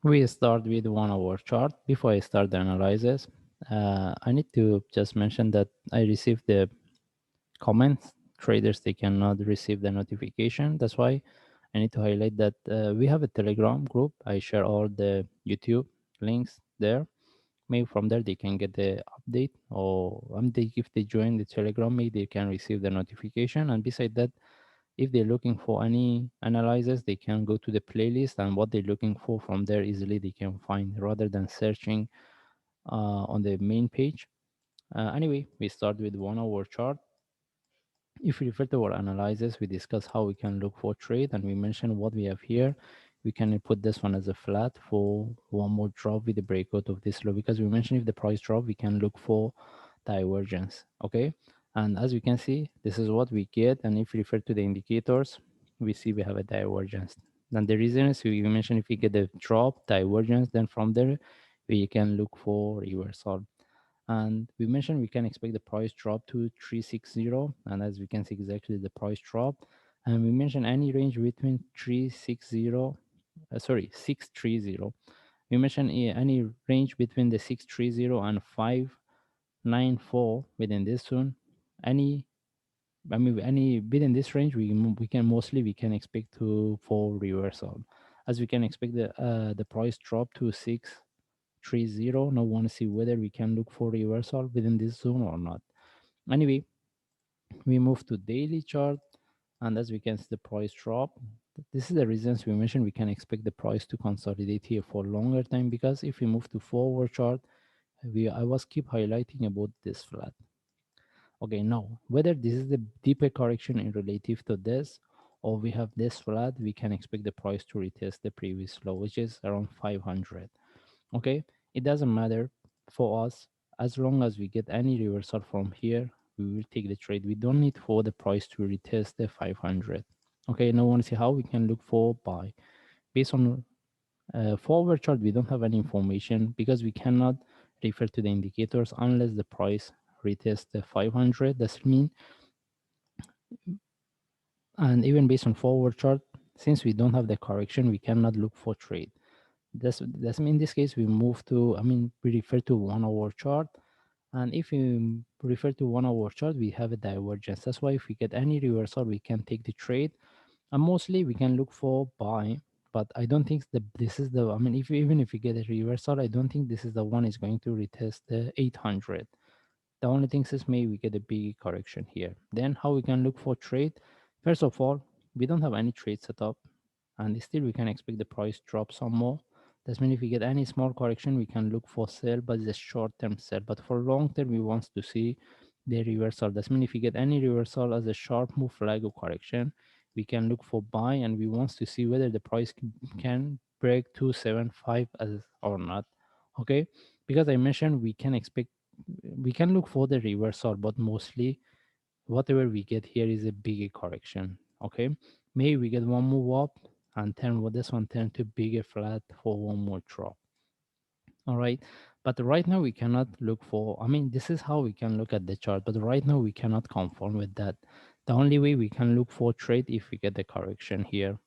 We start with 1 hour chart. Before I start the analysis, I need to just mention that I received the comments. Traders, they cannot receive the notification. That's why I need to highlight that we have a Telegram group. I share all the YouTube links there. Maybe from there they can get the update, or if they join the Telegram, maybe they can receive the notification. And beside that, if they're looking for any analysis, they can go to the playlist, and what they're looking for from there easily they can find rather than searching on the main page. Anyway, we start with 1 hour chart. If we refer to our analysis, we discuss how we can look for trade, and we mention what we have here. We can put this one as a flat for one more drop with the breakout of this low, because we mentioned if the price drop, we can look for divergence. Okay, and as we can see, this is what we get. And if we refer to the indicators, we see we have a divergence. And the reason is we mentioned if we get a drop divergence, then from there we can look for reversal. And we mentioned we can expect the price drop to 360, and as we can see exactly the price drop. And we mentioned any range between 360 sorry 630. We mentioned any range between the 630 and 594 within this zone. Any any within this range, we can mostly we can expect to for reversal, as we can expect the price drop to 630. Now want to see whether we can look for reversal within this zone or not. Anyway, we move to daily chart, and as we can see the price drop. This is the reasons we mentioned we can expect the price to consolidate here for longer time, because if we move to forward chart, we I was keep highlighting about this flat. Okay, now whether this is the deeper correction in relative to this, or we have this flat, we can expect the price to retest the previous low, which is around 500. Okay, it doesn't matter for us, as long as we get any reversal from here, we will take the trade. We don't need for the price to retest the 500. Okay, now want to see how we can look for buy based on forward chart. We don't have any information because we cannot refer to the indicators unless the price retests the 500. That's mean, and even based on forward chart, since we don't have the correction, we cannot look for trade. That's mean in this case we move to, we refer to 1 hour chart. And if we refer to 1 hour chart, we have a divergence. That's why if we get any reversal, we can take the trade. And mostly we can look for buy, but I don't think this is the, if even if we get a reversal, I don't think this is the one is going to retest the 800. The only thing is maybe we get a big correction here. Then how we can look for trade? First of all, we don't have any trade set up, and still we can expect the price drop some more. That means if we get any small correction, we can look for sell, but it's a short-term sell. But for long term, we want to see the reversal. That means if we get any reversal as a sharp move flag or correction, we can look for buy, and we want to see whether the price can break 275 as or not. Okay, because I mentioned we can look for the reversal, but mostly whatever we get here is a bigger correction. Okay, maybe we get one move up and turn what this one turn to bigger flat for one more drop. All right, but right now we cannot look for, this is how we can look at the chart, but right now we cannot conform with that. The only way we can look for trade if we get the correction here.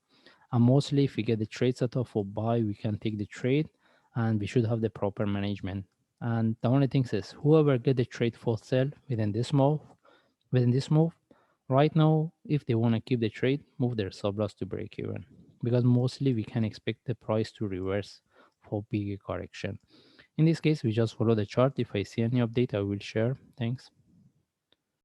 And mostly if we get the trade set up for buy, we can take the trade, and we should have the proper management. And the only thing is whoever get the trade for sell within this move, right now, if they want to keep the trade, move their stop loss to break even, because mostly we can expect the price to reverse for bigger correction. In this case, we just follow the chart. If I see any update, I will share. Thanks.